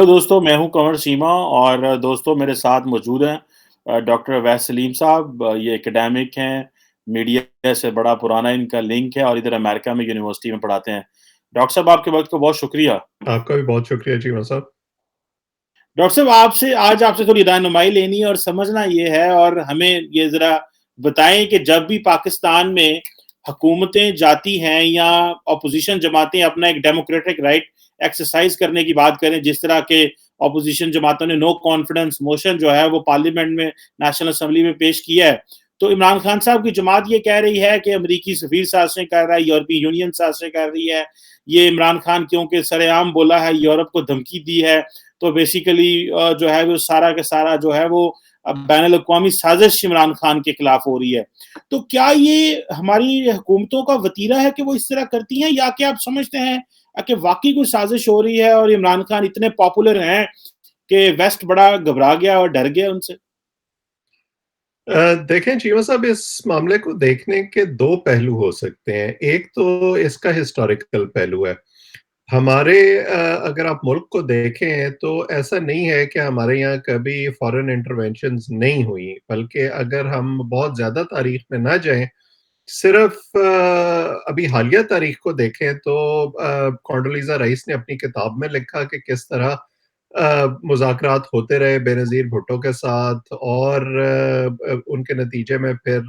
Hello दोस्तों, मैं हूं कंवर सीमा और दोस्तों मेरे साथ मौजूद हैं डॉक्टर अवैस सलीम साहब। ये एकेडमिक हैं, मीडिया से बड़ा पुराना इनका लिंक है और इधर अमेरिका में यूनिवर्सिटी में पढ़ाते हैं। डॉक्टर साहब आपके वक़्त को बहुत शुक्रिया। आपका भी बहुत शुक्रिया जीमा साहब। डॉक्टर साहब आपसे थोड़ी रहनुमाई लेनी है और समझना ये है और हमें ये ज़रा बताएँ कि जब भी पाकिस्तान में हुकूमतें जाती हैं या ऑपोज़िशन जमातें अपना एक डेमोक्रेटिक राइट एक्सरसाइज़ करने की बात करें, जिस तरह के ऑपोज़िशन जमातों ने नो कॉन्फिडेंस मोशन जो है वो पार्लियामेंट में नेशनल असेंबली में पेश किया है। तो इमरान खान साहब की जमात ये कह रही है कि अमेरिकी सफ़ीर साज़िशें कर रहा है, यूरोपीय यूनियन साज़िशें कर रही है। ये इमरान खान क्योंकि सरेआम बोला है, यूरोप को धमकी दी है, तो बेसिकली जो है वो सारा का सारा जो है वो बैनुल अक़वामी साज़िश इमरान खान के खिलाफ हो रही है। तो क्या ये हमारी हुकूमतों का वतीरा है कि वो इस तरह करती हैं या क्या आप समझते हैं कि वाक़ई कोई साज़िश हो रही है और इमरान खान इतने पॉपुलर हैं कि वेस्ट बड़ा घबरा गया और डर गया उनसे? देखें जीमा साहब, इस मामले को देखने के 2 पहलू हो सकते हैं। एक तो इसका हिस्टोरिकल पहलू है। हमारे अगर आप मुल्क को देखें तो ऐसा नहीं है कि हमारे यहाँ कभी फ़ॉरेन इंटरवेंशंस नहीं हुई, बल्कि अगर हम बहुत ज़्यादा तारीख में ना जाएँ, सिर्फ़ अभी हालिया तारीख को देखें तो कॉन्डोलीज़ा राइस ने अपनी किताब में लिखा कि किस तरह मुज़ाकरात होते रहे बेनज़ीर भुट्टो के साथ और उनके नतीजे में फिर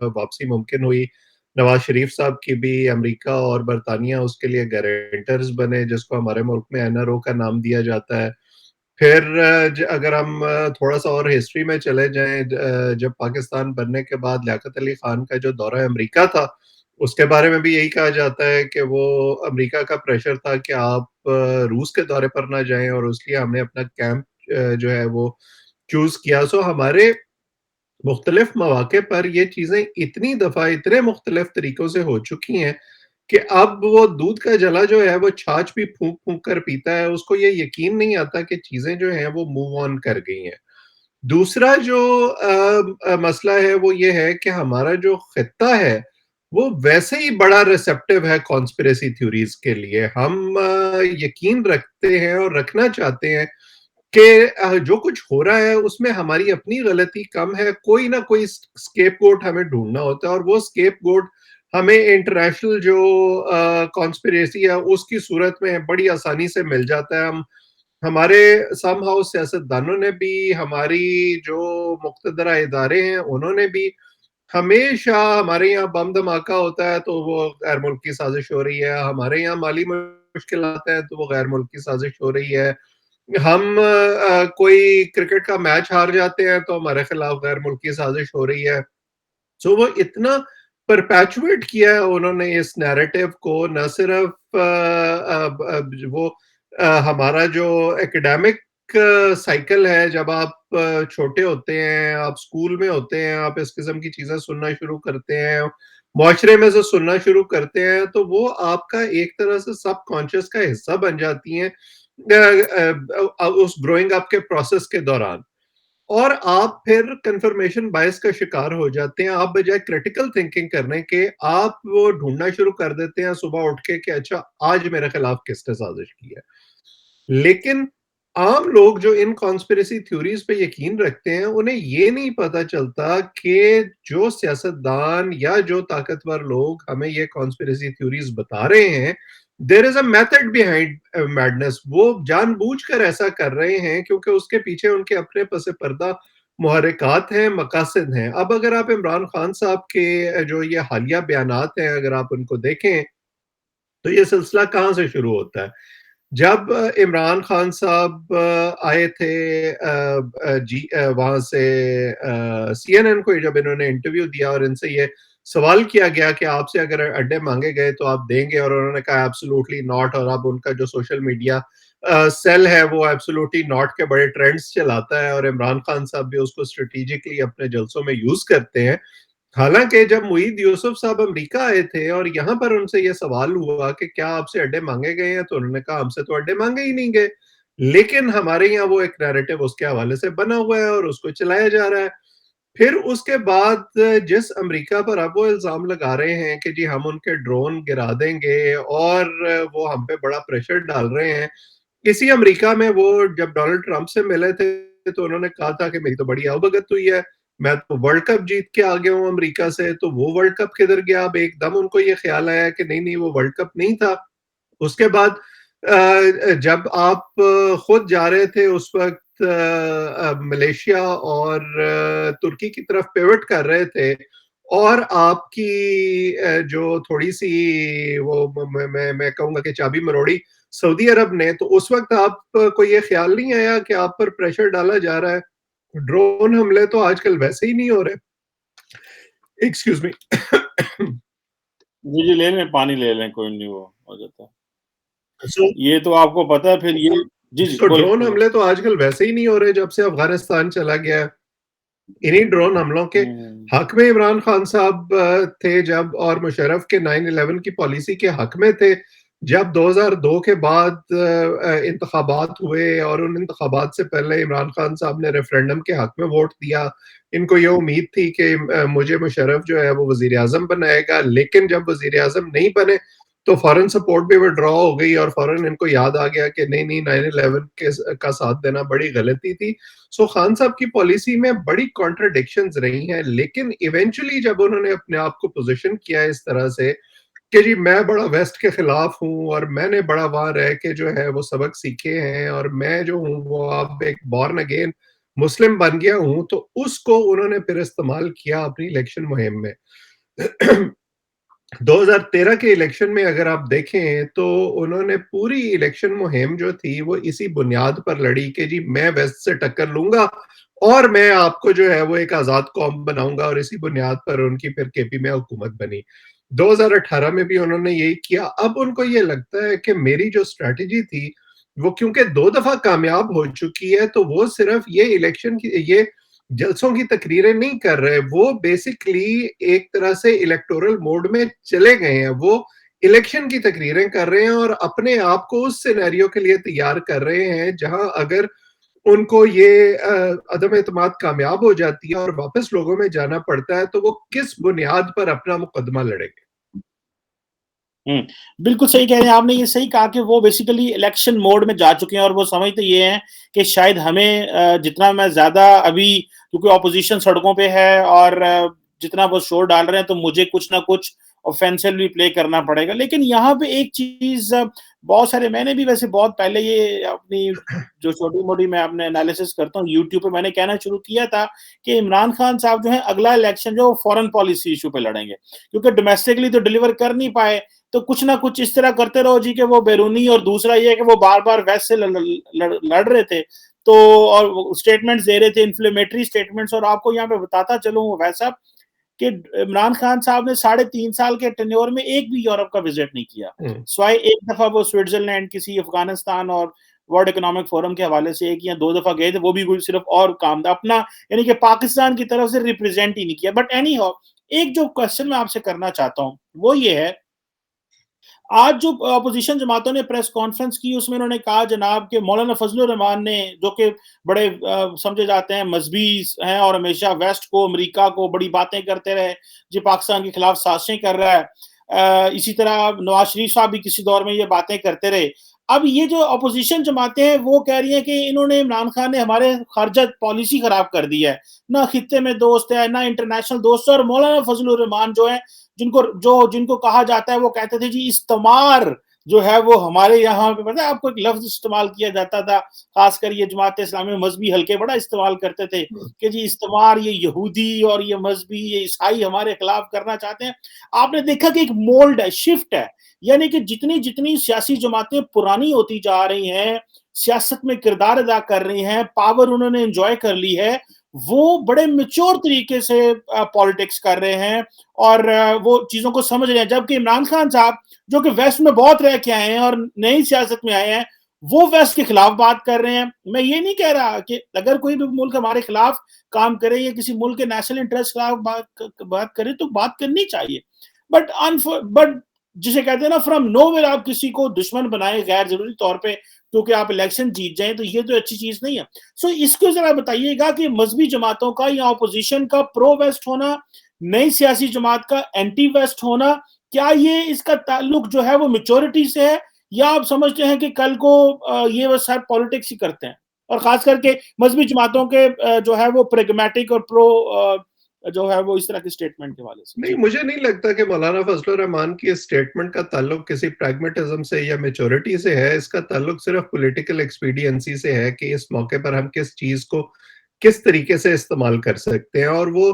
वापसी मुमकिन हुई। नवाज़ शरीफ साहब की भी अमेरिका और बरतानिया उसके लिए गारंटर्स बने, जिसको हमारे मुल्क में एनआरओ का नाम दिया जाता है। फिर अगर हम थोड़ा-सा और हिस्ट्री में चले जाएँ, जब पाकिस्तान बनने के बाद लियाकत अली खान का जो दौरा अमेरिका था, उसके बारे में भी यही कहा जाता है कि वो अमेरिका का प्रेशर था कि आप रूस के दौरे पर ना जाएँ और इसलिए हमने अपना कैंप जो है वो चूज़ किया। सो हमारे मुख्तलिफ मौके पर ये चीज़ें इतनी दफ़ा इतने मुख्तलिफ तरीकों से हो चुकी हैं कि अब वो दूध का जला जो है वो छाछ भी फूँक-फूँक कर पीता है, उसको ये यकीन नहीं आता कि चीज़ें जो हैं वो मूव ऑन कर गई हैं। दूसरा जो मसला है वो ये है कि हमारा जो खित्ता है, वो वैसे ही बड़ा रिसेप्टिव है कॉन्स्पिरेसी थ्योरीज़ के लिए। हम यकीन रखते हैं और रखना चाहते हैं कि जो कुछ हो रहा है उसमें हमारी अपनी गलती कम है, कोई ना कोई स्केपगोट हमें ढूँढना होता है और वो स्केपगोट हमें इंटरनेशनल जो कॉन्स्पिरेसी है उसकी सूरत में बड़ी आसानी से मिल जाता है। हम हमारे समहाउ सियासतदानों ने भी, हमारी जो मुक़तदरा इदारे हैं, उन्होंने भी हमेशा हमारे यहाँ बम धमाका होता है, तो वो गैर मुल्की साज़िश हो रही है, हमारे यहाँ माली मुश्किलात हैं, तो वो गैर मुल्की साज़िश हो रही है। हम कोई क्रिकेट का मैच हार जाते हैं, तो हमारे खिलाफ गैर मुल्की साज़िश हो रही है। सो वो इतना परपेचुएट किया है उन्होंने इस नैरेटिव को, न सिर्फ वो हमारा जो एकेडमिक साइकिल है, जब आप छोटे होते हैं, आप स्कूल में होते हैं, आप इस किस्म की चीज़ें सुनना शुरू करते हैं, मुआशरे में से सुनना शुरू करते हैं, तो वो आपका एक तरह से सबकॉन्शियस का हिस्सा बन जाती हैं उस ग्रोइंग अप के प्रोसेस के दौरान। और आप फिर कन्फर्मेशन बायस का शिकार हो जाते हैं। आप बजाय क्रिटिकल थिंकिंग करने के, आप वो ढूँढना शुरू कर देते हैं सुबह उठ के कि अच्छा, आज मेरे खिलाफ किसने साज़िश की है। लेकिन आम लोग जो इन कॉन्स्पिरेसी थ्योरीज़ पे यकीन रखते हैं, उन्हें ये नहीं पता चलता कि जो सियासतदान या जो ताकतवर लोग हमें ये कॉन्स्पिरेसी थ्योरीज़ बता रहे हैं, there is a method behind madness. वो जानबूझकर ऐसा कर रहे हैं क्योंकि उसके पीछे उनके अपने पस पर्दा मुहर्रिकात हैं, मकासद हैं। अब अगर आप इमरान खान साहब के जो ये हालिया बयानात हैं, अगर आप उनको देखें, तो ये सिलसिला कहाँ से शुरू होता है? जब इमरान खान साहब आए थे वहाँ से सीएनएन को, जब इन्होंने इंटरव्यू दिया और इनसे ये सवाल किया गया कि आपसे अगर अड्डे माँगे गए तो आप देंगे? और उन्होंने कहा एब्सोल्यूटली नॉट। और अब उनका जो सोशल मीडिया सेल है वो एब्सोल्यूटली नॉट के बड़े ट्रेंड्स चलाता है और इमरान खान साहब भी उसको स्ट्रैटेजिकली अपने जलसों में यूज़ करते हैं। हालाँकि जब मुईद यूसुफ साहब अमेरिका आए थे और यहाँ पर उनसे ये सवाल हुआ कि क्या आपसे अड्डे माँगे गए हैं? तो उन्होंने कहा हमसे तो अड्डे माँगे ही नहीं गए। लेकिन हमारे यहाँ वो एक नैरेटिव उसके हवाले से बना हुआ है और उसको चलाया जा रहा है। फिर उसके बाद जिस अमेरिका पर अब वो इल्ज़ाम लगा रहे हैं कि जी हम उनके ड्रोन गिरा देंगे और वो हम पे बड़ा प्रेशर डाल रहे हैं। इसी अमेरिका में वो जब डोनाल्ड ट्रंप से मिले थे तो उन्होंने कहा था कि मेरी तो बड़ी अवगत हुई है, मैं तो वर्ल्ड कप जीत के आ गया हूँ अमेरिका से, तो वो वर्ल्ड कप किधर गया? अब एकदम उनको ये ख्याल आया कि नहीं, नहीं वो वर्ल्ड कप नहीं था। उसके बाद जब आप खुद जा रहे थे उस वक़्त मलेशिया और तुर्की की तरफ पिवट कर रहे थे और आपकी जो थोड़ी-सी वो मैं कहूँगा कि चाबी मरोड़ी सऊदी अरब ने, तो उस वक़्त आपको ये ख़्याल नहीं आया कि आप पर प्रेशर डाला जा रहा है? ड्रोन हमले तो आजकल वैसे ही नहीं हो रहे। Excuse me. जी, जी, ले लें, पानी ले लें, कोई नहीं वो हो जाता है। सो ये तो आपको पता है फिर ये जी, जी, सो बोलें, ड्रोन बोलें। हमले तो आजकल वैसे ही नहीं हो रहे जब से अफ़गानिस्तान चला गया है। इन्हीं ड्रोन हमलों के हुँ, हक में इमरान खान साहब थे जब, और मुशर्रफ के 9/11 की पॉलिसी के हक में थे जब 2002 के बाद इंतखाबात हुए, और उन इंतखाबात से पहले इमरान खान साहब ने रेफरेंडम के हक में वोट दिया। इनको ये उम्मीद थी कि मुझे मुशर्रफ जो है वो वज़ीर आज़म बनाएगा, लेकिन जब वज़ीर आज़म नहीं बने तो फौरन सपोर्ट भी विथड्रॉ हो गई और फौरन इनको याद आ गया कि नहीं, नहीं 9/11 का साथ देना बड़ी गलती थी। सो खान साहब की पॉलिसी में बड़ी कॉन्ट्रडिक्शंस रही हैं, लेकिन इवेंचुअली जब उन्होंने अपने आप को पोजीशन किया इस तरह से कि जी मैं बड़ा वेस्ट के खिलाफ हूँ और मैंने बड़ा वहां रह के जो है वो सबक सीखे हैं और मैं जो हूँ वो अब एक बॉर्न अगेन मुस्लिम बन गया हूँ, तो उसको उन्होंने फिर इस्तेमाल किया अपनी इलेक्शन मुहिम में। 2013 के इलेक्शन में अगर आप देखें तो उन्होंने पूरी इलेक्शन मुहिम जो थी वो इसी बुनियाद पर लड़ी कि जी मैं वेस्ट से टक्कर लूंगा और मैं आपको जो है वो एक आजाद कौम बनाऊंगा, और इसी बुनियाद पर उनकी फिर केपी में हुकूमत बनी। 2018 में भी उन्होंने यही किया। अब उनको ये लगता है कि मेरी जो स्ट्रैटेजी थी वो क्योंकि 2 दफा कामयाब हो चुकी है, तो वो सिर्फ ये इलेक्शन की ये जलसों की तकरीरें नहीं कर रहे, वो बेसिकली एक तरह से इलेक्टोरल मोड में चले गए हैं। वो इलेक्शन की तकरीरें कर रहे हैं और अपने आप को उस सिनेरियो के लिए तैयार कर रहे हैं जहां अगर उनको ये अदम एतमाद कामयाब हो जाती है और वापस लोगों में जाना पड़ता है, तो वो किस बुनियाद पर अपना मुकदमा लड़ेंगे। हुँ। बिल्कुल सही कह रहे हैं आपने, ये सही कहा कि वो बेसिकली इलेक्शन मोड में जा चुके हैं और वो समझते ये हैं कि शायद हमें जितना मैं ज़्यादा अभी क्योंकि ऑपोज़िशन सड़कों पे है और जितना वो शोर डाल रहे हैं तो मुझे कुछ ना कुछ ऑफ़ेंसिवली प्ले करना पड़ेगा। लेकिन यहाँ पे एक चीज़ बहुत सारे मैंने भी वैसे बहुत पहले ये अपनी जो छोटी-मोटी मैं अपने एनालिसिस करता हूँ यूट्यूब पे मैंने कहना शुरू किया था कि इमरान खान साहब जो है अगला इलेक्शन जो फॉरेन पॉलिसी इश्यू पे लड़ेंगे। क्योंकि डोमेस्टिकली तो डिलीवर कर नहीं पाए, तो कुछ ना कुछ इस तरह करते रहो जी कि वो बैरूनी और दूसरा ये है कि वो बार-बार वेस्ट से लड़ रहे थे। तो और स्टेटमेंट्स दे रहे थे, इन्फ्लेमेटरी स्टेटमेंट्स और आपको यहाँ पे बताता चलूँ वैसा कि इमरान खान साहब ने साढ़े 3 साल के टेन्योर में एक भी यूरोप का विज़िट नहीं किया। हम्म, सिवाय एक दफ़ा वो स्विट्ज़रलैंड, किसी अफ़गानिस्तान और वर्ल्ड इकोनॉमिक फोरम के हवाले से 1 या 2 दफ़ा गए थे, वो भी कोई सिर्फ़ और काम था। अपना यानी कि पाकिस्तान की तरफ से रिप्रेज़ेंट ही नहीं किया। बट एनी हाउ एक जो क्वेश्चन मैं आपसे करना चाहता हूँ, वो ये है आज जो अपोजिशन जमातों ने प्रेस कॉन्फ्रेंस की उसमें उन्होंने कहा जनाब कि मौलाना फजलुर रहमान ने जो कि बड़े समझे जाते हैं मजहबी हैं और हमेशा वेस्ट को अमेरिका को बड़ी बातें करते रहे जो पाकिस्तान के खिलाफ साजिशें कर रहा है इसी तरह नवाज शरीफ साहब भी किसी दौर में ये बातें करते रहे। अब ये जो अपोजिशन जमातें हैं वो कह रही हैं कि इन्होंने इमरान खान ने हमारे खारजा पॉलिसी खराब कर दी है, ना खित्ते में दोस्त है ना इंटरनेशनल दोस्त है। और मौलाना फजलुर रहमान जो है जिनको कहा जाता है वो कहते थे जी इस्तेमार जो है वो हमारे यहाँ पे पता है आपको एक लफ्ज इस्तेमाल किया जाता था खासकर ये जमात इस्लामी मजहबी हल्के बड़ा इस्तेमाल करते थे कि जी इस्तेमार ये यहूदी और ये मजहबी ये ईसाई हमारे खिलाफ करना चाहते हैं। आपने देखा कि एक मोल्ड है शिफ्ट है यानी कि जितनी जितनी सियासी जमातें पुरानी होती जा रही हैं सियासत में किरदार अदा कर रही हैं पावर उन्होंने एंजॉय कर ली है वो बड़े मेच्योर तरीके से पॉलिटिक्स कर रहे हैं और वो चीजों को समझ रहे हैं। जबकि इमरान खान साहब जो कि वेस्ट में बहुत रह के आए हैं और नई सियासत में आए हैं वो वेस्ट के खिलाफ बात कर रहे हैं। मैं ये नहीं कह रहा कि अगर कोई भी मुल्क हमारे खिलाफ काम करे या किसी मुल्क के नेशनल इंटरेस्ट के खिलाफ बात करे तो बात करनी चाहिए। बट बट जिसे कहते हैं ना फ्रॉम नोवेयर आप किसी को दुश्मन बनाए गैर जरूरी तौर पे क्योंकि आप इलेक्शन जीत जाएं तो ये तो अच्छी चीज नहीं है। सो इसको जरा बताइएगा कि मजहबी जमातों का या ऑपोजिशन का प्रो वेस्ट होना नई सियासी जमात का एंटी वेस्ट होना क्या ये इसका ताल्लुक जो है वो मेच्योरिटी से है या आप समझते हैं कि कल को ये बस शायद पॉलिटिक्स ही करते हैं? और ख़ास करके मज़हबी जमातों के जो है वो प्रैग्मैटिक और जो है वो इस तरह के स्टेटमेंट के हवाले से? नहीं, जी। मुझे नहीं लगता कि मौलाना फजलुर रहमान की इस स्टेटमेंट का ताल्लुक किसी प्रैग्मेटिज्म से या मैच्योरिटी से है। इसका ताल्लुक सिर्फ पॉलिटिकल एक्सपीडियंसी से है कि इस मौके पर हम किस चीज़ को किस तरीके से इस्तेमाल कर सकते हैं। और वो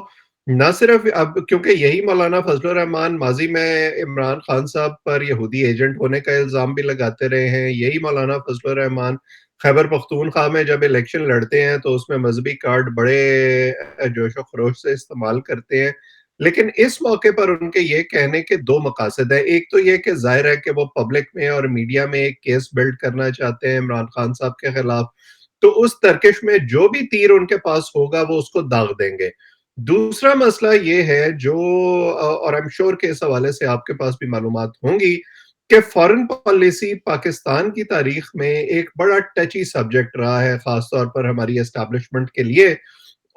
ना सिर्फ अब, क्योंकि यही मौलाना फजलुर रहमान माज़ी में इमरान खान साहब पर यहूदी एजेंट होने का इल्ज़ाम भी लगाते रहे हैं। यही मौलाना फजलुर रहमान खैबर पख्तूनख्वा में जब इलेक्शन लड़ते हैं तो उसमें मज़हबी कार्ड बड़े जोश-ओ-खरोश से इस्तेमाल करते हैं। लेकिन इस मौके पर उनके ये कहने के 2 मकासद हैं। एक तो ये कि ज़ाहिर है कि वो पब्लिक में और मीडिया में एक केस बिल्ड करना चाहते हैं इमरान खान साहब के खिलाफ। तो उस तर्कश में जो भी तीर उनके पास होगा वो उसको दाग देंगे। दूसरा मसला ये है जो और आई एम श्योर कि इस हवाले से आपके पास भी मालूमात होंगी कि फॉरेन पॉलिसी पाकिस्तान की तारीख में एक बड़ा टची सब्जेक्ट रहा है, ख़ास तौर पर हमारी एस्टेब्लिशमेंट के लिए।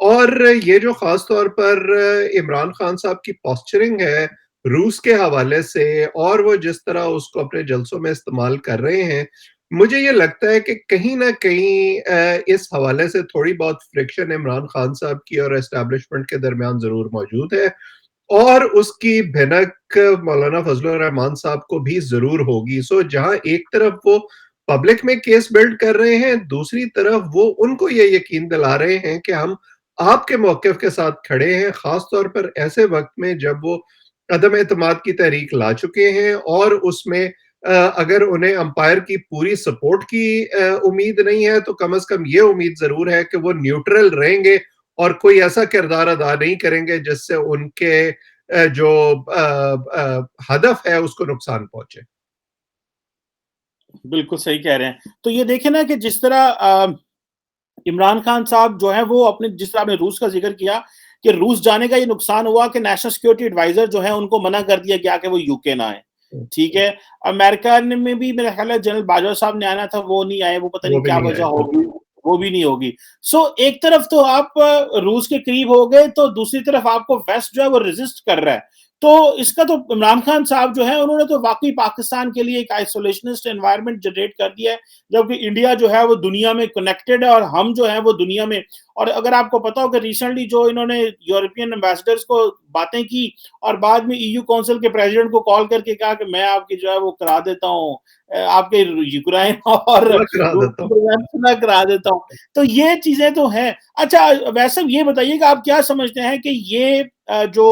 और ये जो ख़ास तौर पर इमरान खान साहब की पोस्चरिंग है रूस के हवाले से और वो जिस तरह उसको अपने जलसों में इस्तेमाल कर रहे हैं, मुझे ये लगता है कि कहीं न कहीं इस हवाले से थोड़ी बहुत फ्रिक्शन इमरान खान साहब की और एस्टेब्लिशमेंट के दरमियान ज़रूर मौजूद है। और उसकी भनक मौलाना फजलुर रहमान साहब को भी ज़रूर होगी। सो जहाँ एक तरफ वो पब्लिक में केस बिल्ड कर रहे हैं, दूसरी तरफ वो उनको ये यकीन दिला रहे हैं कि हम आपके मौक़िफ़ के साथ खड़े हैं, ख़ास तौर पर ऐसे वक़्त में जब वो अदम एतमाद की तहरीक ला चुके हैं और उसमें अगर उन्हें अंपायर की पूरी सपोर्ट की उम्मीद नहीं है, तो कम से कम ये उम्मीद ज़रूर है कि वो न्यूट्रल रहेंगे और कोई ऐसा किरदार अदा नहीं करेंगे जिससे उनके जो हदफ है उसको नुकसान पहुंचे। बिल्कुल सही कह रहे हैं। तो ये देखिए ना कि जिस तरह इमरान खान साहब जो है वो अपने जिस तरह आपने रूस का ज़िक्र किया कि रूस जाने का ये नुकसान हुआ कि नेशनल सिक्योरिटी एडवाइज़र जो है उनको मना कर दिया गया कि वो यूके ना आए। ठीक है? अमेरिका ने में भी मेरा ख़्याल है जनरल बाजवा साहब ने आना था, वो नहीं आए, वो पता नहीं वो भी क्या नहीं वजह आए, होगी, बिल्कुल। वो भी नहीं होगी। सो एक तरफ तो आप रूस के करीब हो गए, तो दूसरी तरफ आपको वेस्ट जो है वो रेज़िस्ट कर रहा है। तो इसका तो इमरान खान साहब जो है उन्होंने तो वाक़ई पाकिस्तान के लिए एक आइसोलेशनिस्ट एनवायरनमेंट जनरेट कर दिया है, जबकि इंडिया जो है वो दुनिया में कनेक्टेड है और हम जो है वो दुनिया में। और अगर आपको पता हो कि रिसेंटली जो इन्होंने यूरोपियन एम्बेसडर्स को बातें की और बाद में ईयू काउंसिल के प्रेसिडेंट को कॉल करके कहा कि मैं आपकी जो है वो करा देता हूँ, आपके यूक्रेन और सुलह करा रूस देता की हूँ। सुलह करा देता हूँ। तो ये चीजें तो हैं। अच्छा, वैसे ये बताइएगा आप क्या समझते हैं कि ये जो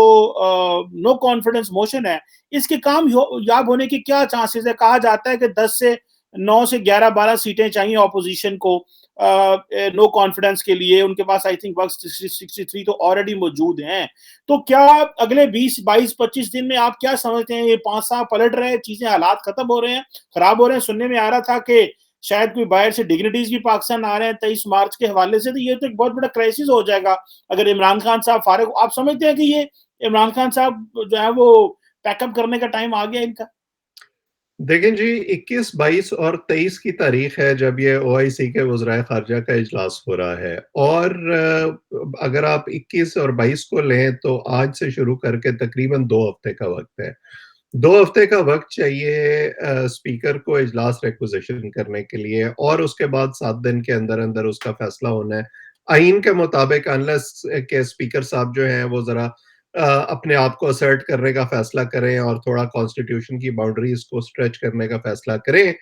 नो कॉन्फिडेंस मोशन है, इसके याब होने के क्या चांसेस है? कहा जाता है कि 10 से 9 से 11-12 सीटें चाहिए ऑपोजिशन को नो कॉन्फिडेंस के लिए। उनके पास आई थिंक वर्क 63 तो ऑलरेडी मौजूद हैं। तो क्या अगले 20, 22, 25 दिन में आप क्या समझते हैं, ये 5 साल पलट रहे हैं, चीजें हालात खत्म हो रहे हैं, खराब हो रहे हैं? सुनने में आ रहा था कि शायद कोई बाहर से डिग्निटीज भी पाकिस्तान आ रहे हैं 23 मार्च के हवाले से। तो ये तो एक बहुत बड़ा क्राइसिस हो जाएगा अगर इमरान खान साहब फारिग। आप समझते हैं कि ये इमरान खान साहब जो है वो पैकअप करने का टाइम आ गया इनका? देखें जी, 21, 22 और 23 की तारीख है जब ये ओआईसी के वज़राए ख़ारिजा का इजलास हो रहा है। और अगर आप 21 और 22 को लें तो आज से शुरू करके तकरीबन 2 हफ्ते का वक़्त है। 2 हफ्ते का वक़्त चाहिए स्पीकर को इजलास रिक्विजिशन करने के लिए और उसके बाद 7 दिन के अंदर-अंदर उसका फ़ैसला होना है। आईन के मुताबिक अनलेस के स्पीकर साहब जो हैं वो ज़रा अपने आप को असर्ट करने का फ़ैसला करें और थोड़ा कॉन्स्टिट्यूशन की बाउंड्रीज़ को स्ट्रेच करने का फ़ैसला करें,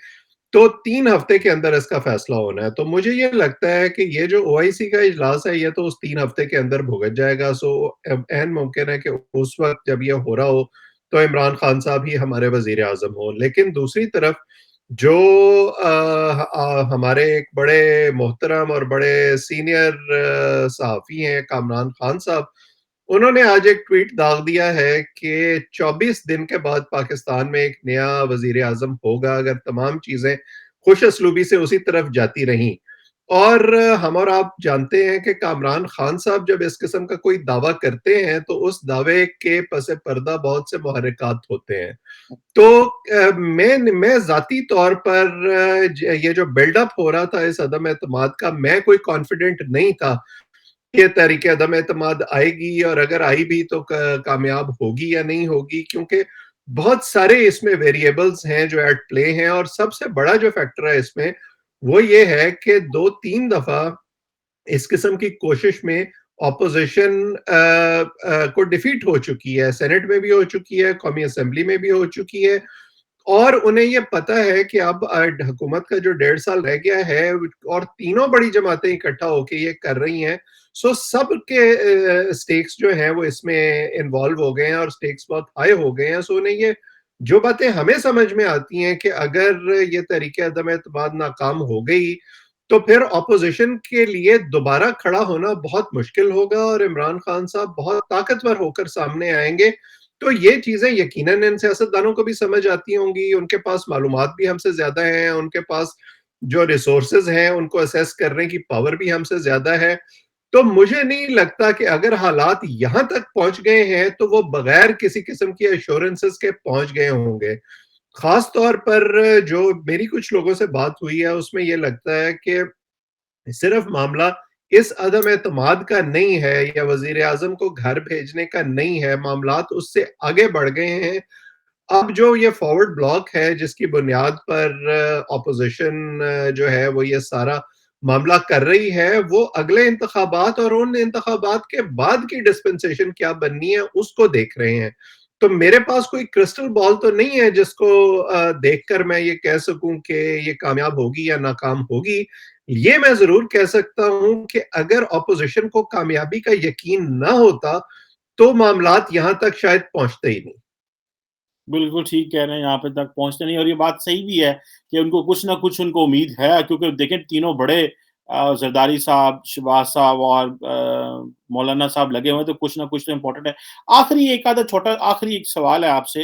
तो 3 हफ्ते के अंदर इसका फ़ैसला होना है। तो मुझे ये लगता है कि ये जो ओआईसी का इजलास है, ये तो उस 3 हफ्ते के अंदर भुगत जाएगा। सो ऐन मुमकिन है कि उस वक़्त जब ये हो रहा हो, तो इमरान खान साहब ही हमारे वज़ीर-ए-आज़म हों। लेकिन दूसरी तरफ जो हमारे एक बड़े मोहतरम और बड़े सीनियर सहाफ़ी हैं कामरान खान साहब, उन्होंने आज एक ट्वीट दाग दिया है कि 24 दिन के बाद पाकिस्तान में एक नया वज़ीर-ए-आज़म होगा अगर तमाम चीज़ें खुश-उसलूबी से उसी तरफ जाती रहीं। और हम और आप जानते हैं कि कामरान खान साहब जब इस किस्म का कोई दावा करते हैं, तो उस दावे के पस पर्दा बहुत से मुहर्रिकात होते हैं। तो मैं ज़ाती तौर पर ये जो बिल्डअप हो रहा था इस अदम एतमाद का, मैं कोई कॉन्फिडेंट नहीं था ये तहरीक-ए-अदम-ए-एतमाद आएगी और अगर आई भी तो क कामयाब होगी या नहीं होगी, क्योंकि बहुत सारे इसमें वेरिएबल्स हैं जो एट प्ले हैं, और सबसे बड़ा जो फैक्टर है इसमें, वो ये है कि 2-3 दफ़ा इस किस्म की कोशिश में ऑपोजिशन को डिफीट हो चुकी है, सेनेट में भी हो चुकी है, कौमी असेंबली में भी हो चुकी है, और उन्हें ये पता है कि अब हुकूमत का जो 1.5 साल रह गया है, और तीनों बड़ी जमातें इकट्ठा होके ये कर रही हैं, सो सब के स्टेक्स जो हैं वो इसमें इन्वॉल्व हो गए हैं, और स्टेक्स बहुत हाई हो गए हैं। सो उन्हें ये जो बातें हमें समझ में आती हैं कि अगर ये तरीके अदम एतमाद नाकाम हो गई, तो फिर ऑपोजिशन के लिए दोबारा खड़ा होना बहुत मुश्किल होगा, और इमरान खान साहब बहुत ताकतवर होकर सामने आएंगे। तो ये चीजें यकीनन इन सियासतदानों को भी समझ आती होंगी, उनके पास मालूमात भी हमसे ज्यादा हैं, उनके पास जो रिसोर्सेज हैं उनको असेस करने की पावर भी हमसे ज्यादा है। तो मुझे नहीं लगता कि अगर हालात यहां तक पहुंच गए हैं तो वो बगैर किसी किस्म की एश्योरेंसेस के पहुंच गए होंगे। खास तौर पर जो मेरी कुछ लोगों से बात हुई है उसमें ये लगता है कि सिर्फ मामला इस अदम एतमाद का नहीं है, या वजीर आजम को घर भेजने का नहीं है, मामलात उससे आगे बढ़ गए हैं। अब जो ये फॉरवर्ड ब्लॉक है जिसकी बुनियाद पर ऑपोजिशन जो है वो ये सारा मामला कर रही है, वो अगले इंतखाबात और उन इंतखाबात के बाद की डिस्पेंसेशन क्या बननी है उसको देख रहे हैं। तो मेरे पास कोई क्रिस्टल बॉल तो नहीं है जिसको देखकर मैं ये कह सकूं कि ये कामयाब होगी या नाकाम होगी। ये मैं जरूर कह सकता हूं कि अगर ऑपोजिशन को कामयाबी का यकीन ना होता, तो मामलात यहां तक शायद पहुंचते ही नहीं। बिल्कुल ठीक कह रहे हैं, यहाँ पे तक पहुँचते नहीं और ये बात सही भी है कि उनको कुछ ना कुछ उनको उम्मीद है क्योंकि देखें तीनों बड़े ज़रदारी साहब, शहबाज साहब और मौलाना साहब लगे हुए हैं तो कुछ ना कुछ तो इम्पोर्टेंट है। आखिरी एक आधा छोटा आखिरी एक सवाल है आपसे।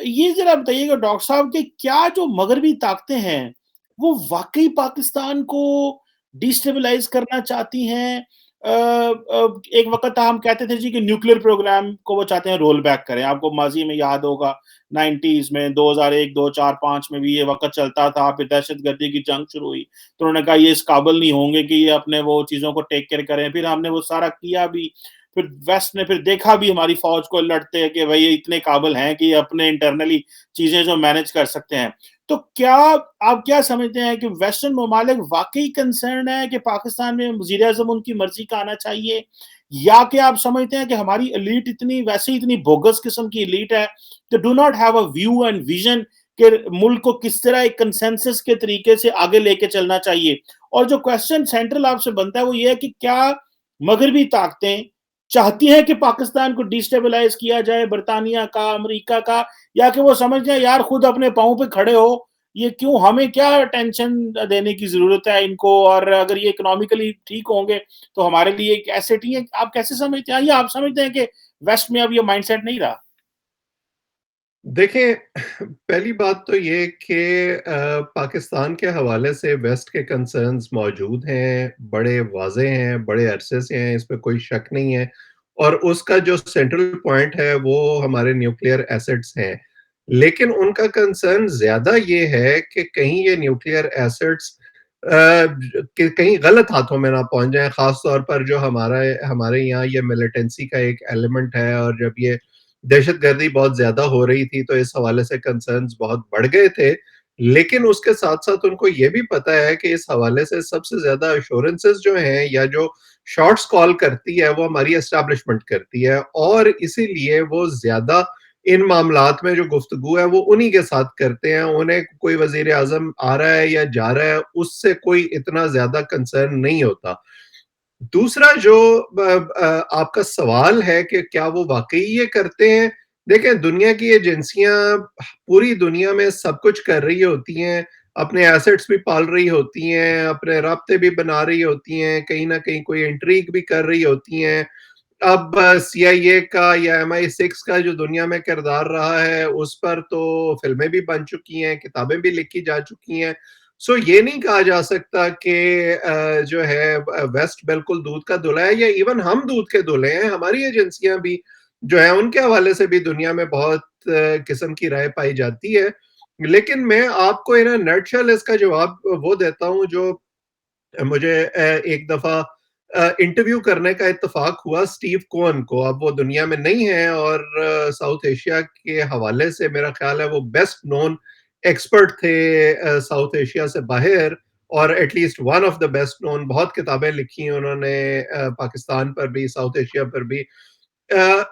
ये ज़रा बताइएगा डॉक्टर साहब कि क्या जो मगरबी ताकतें हैं, वो वाक़ई पाकिस्तान को डिस्टेबलाइज़ करना चाहती हैं? एक वक़्त था हम कहते थे जी कि न्यूक्लियर प्रोग्राम को वो चाहते हैं रोल बैक करें। आपको माज़ी में याद होगा 90s में 2001, 2, 4, 5 में भी ये वक़्त चलता था, फिर दहशतगर्दी की जंग शुरू हुई। तो उन्होंने कहा ये इस काबिल नहीं होंगे कि ये अपने वो चीज़ों को टेक केयर करें। फिर हमने वो सारा किया भी। फिर वेस्ट ने फिर देखा भी हमारी फ़ौज को लड़ते कि भई ये इतने काबिल हैं कि ये अपने इंटरनली चीज़ें जो मैनेज कर सकते हैं। तो क्या आप क्या समझते हैं कि वेस्टर्न ममालिक वाक़ई कंसर्न है कि पाकिस्तान में वज़ीर-ए-आज़म उनकी मर्ज़ी का आना चाहिए? या क्या आप समझते हैं कि हमारी एलीट इतनी वैसे ही इतनी बोगस किस्म की एलीट है, they do not have a view and vision कि मुल्क को किस तरह एक कंसेंसस के तरीके से आगे लेके चलना चाहिए? और जो क्वेश्चन सेंट्रल आपसे बनता है वो ये है कि क्या मगरबी ताकतें चाहती हैं कि पाकिस्तान को डिस्टेबलाइज़ किया जाए बर्तानिया का, अमेरिका का या कि वो समझ जाएँ यार खुद अपने पाँव पे खड़े हो, ये क्यों हमें क्या टेंशन देने की ज़रूरत है इनको और अगर ये इकोनॉमिकली ठीक होंगे, तो हमारे लिए एक एसेट ही है। आप कैसे समझते हैं या आप समझते हैं कि वेस्ट में अब ये माइंडसेट नहीं रहा? देखिए, पहली बात तो ये कि पाकिस्तान के हवाले से वेस्ट के कंसर्न्स मौजूद हैं, बड़े वाज़ेह हैं, बड़े अरसे से हैं, इसमें कोई शक नहीं है, और उसका जो सेंट्रल पॉइंट है, वो हमारे न्यूक्लियर एसेट्स हैं। लेकिन उनका कंसर्न ज़्यादा ये है कि कहीं ये न्यूक्लियर एसेट्स कि कहीं गलत हाथों में ना पहुँच जाएँ, ख़ास तौर पर जो हमारे यहाँ ये मिलिटेंसी का एक एलिमेंट है, और जब ये दहशतगर्दी बहुत ज़्यादा हो रही थी, तो इस हवाले से कंसर्न्स बहुत बढ़ गए थे। लेकिन उसके साथ-साथ उनको ये भी पता है कि इस हवाले से सबसे ज़्यादा एश्योरेंसेस जो हैं, या जो शॉट्स कॉल करती है, वो हमारी एस्टेब्लिशमेंट करती है, और इसीलिए वो ज़्यादा इन मामलात में जो गुफ्तगू है, वो उन्हीं के साथ करते हैं। उन्हें कोई वज़ीर-ए-आज़म आ रहा है या जा रहा है, उससे कोई इतना ज़्यादा कंसर्न नहीं होता। दूसरा जो आपका सवाल है कि क्या वो वाक़ई ये करते हैं? देखें, दुनिया की एजेंसियाँ पूरी दुनिया में सब कुछ कर रही होती हैं, अपने एसेट्स भी पाल रही होती हैं, अपने राब्ते भी बना रही होती हैं, कहीं न कहीं कोई इंट्रिग भी कर रही होती हैं। अब सीआईए का या MI6 का जो दुनिया में किरदार रहा है, उस पर तो फ़िल्में भी बन चुकी हैं, किताबें भी लिखी जा चुकी हैं। सो ये नहीं कहा जा सकता कि जो है वेस्ट बिल्कुल दूध का धुला है, या इवन हम दूध के धुले हैं। हमारी एजेंसियाँ भी जो हैं, उनके हवाले से भी दुनिया में बहुत किस्म की राय पाई जाती है। लेकिन मैं आपको इन अ नटशेल इसका जवाब वो देता हूँ जो मुझे एक दफ़ा इंटरव्यू करने का इत्तेफाक हुआ स्टीव कोहेन को। अब वो दुनिया में नहीं है और साउथ एशिया के हवाले से मेरा ख्याल है वो बेस्ट नोन एक्सपर्ट थे साउथ एशिया से बाहर, और at least one of the best known. बहुत किताबें लिखी उन्होंने पाकिस्तान पर भी, साउथ एशिया पर भी।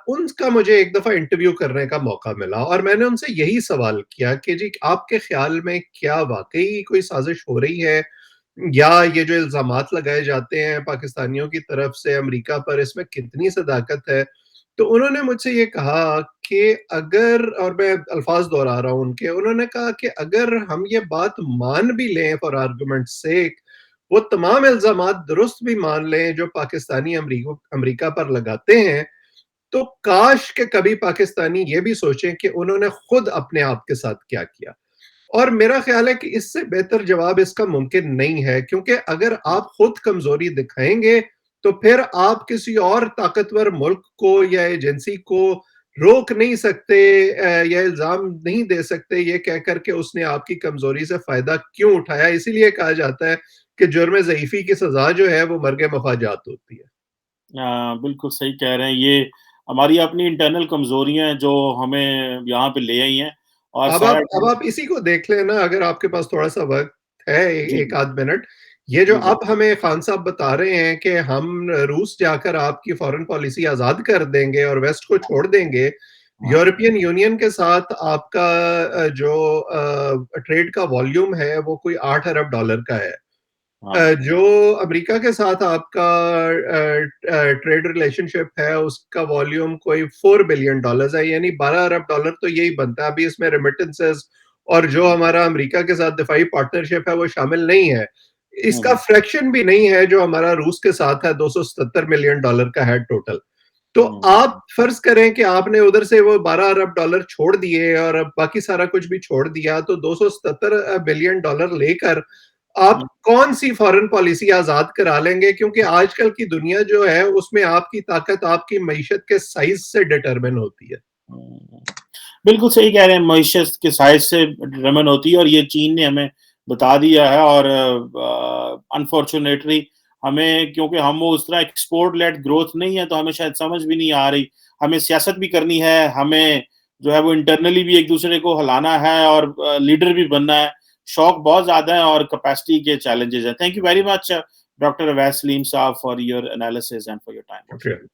उनका मुझे एक दफ़ा इंटरव्यू करने का मौका मिला और मैंने उनसे यही सवाल किया कि जी आपके ख़्याल में क्या वाक़ई कोई साज़िश हो रही है, या ये जो इल्ज़ामात लगाए जाते हैं पाकिस्तानियों की तरफ से अमेरिका पर, इसमें कितनी सदाकत है? तो उन्होंने मुझसे ये कहा कि अगर, और मैं अल्फ़ाज़ दोहरा रहा हूँ उनके, उन्होंने कहा कि अगर हम ये बात मान भी लें फॉर आर्गुमेंट सेक, वो तमाम इल्ज़ामात दुरुस्त भी मान लें जो पाकिस्तानी अमेरिका पर लगाते हैं, तो काश कि कभी पाकिस्तानी ये भी सोचें कि उन्होंने खुद अपने आप के साथ क्या किया। और मेरा ख्याल है कि इससे बेहतर जवाब इसका मुमकिन नहीं है, क्योंकि अगर आप खुद कमजोरी दिखाएंगे तो फिर आप किसी और ताकतवर मुल्क को या एजेंसी को रोक नहीं सकते, या इल्जाम नहीं दे सकते ये कह कर के उसने आपकी कमजोरी से फायदा क्यों उठाया। इसीलिए कहा जाता है कि जुर्म ज़ईफ़ी की सजा जो है वो मर्ग मफाजात होती है। बिल्कुल सही कह रहे हैं। ये हमारी अपनी इंटरनल कमज़ोरियाँ हैं जो हमें यहाँ पे ले आई हैं और अब सैड। आप इसी को देख लेना, अगर आपके पास थोड़ा-सा वक़्त है, जी, 1 आध मिनट। ये जो जी, जी। अब हमें खान साहब बता रहे हैं कि हम रूस जाकर आपकी फ़ॉरेन पॉलिसी आज़ाद कर देंगे और वेस्ट को छोड़ देंगे। हाँ, यूरोपियन यूनियन के साथ आपका जो ट्रेड का वॉल्यूम है वो कोई $8 अरब का है। हाँ। जो अमेरिका के साथ आपका ट्रेड रिलेशनशिप है उसका वॉल्यूम कोई $4 बिलियन है, यानी $12 अरब तो यही बनता है। अभी इसमें रेमिटेंसेस और जो हमारा अमेरिका के साथ दिफाई पार्टनरशिप है वो शामिल नहीं है। हुँ, इसका हुँ, फ्रैक्शन भी नहीं है जो हमारा रूस के साथ है, $277 मिलियन का है टोटल। तो हुँ, आप फर्ज करें कि आपने उधर से वो $12 अरब छोड़ दिए और अब बाकी सारा कुछ भी छोड़ दिया, तो $277 बिलियन लेकर आप हुँ, कौन सी फॉरेन पॉलिसी आजाद करा लेंगे? क्योंकि आजकल की दुनिया जो है उसमें आपकी ताकत आपकी मईशत के साइज से डिटरमिन होती है। हुँ। बिल्कुल सही कह रहे हैं, मॉइशस के साइज़ से डिटरमाइन होती है और ये चीन ने हमें बता दिया है और अनफॉर्च्यूनेटली हमें, क्योंकि हम वो उस तरह एक्सपोर्ट लेड ग्रोथ नहीं है, तो हमें शायद समझ भी नहीं आ रही। हमें सियासत भी करनी है, हमें जो है वो इंटरनली भी एक-दूसरे को हिलाना है और लीडर भी बनना है। शौक बहुत ज़्यादा है और कैपेसिटी के चैलेंजेज़ हैं। Thank you very much doctor Awais Saleem साहब for your analysis and for your time शुक्रिया। आल्सो।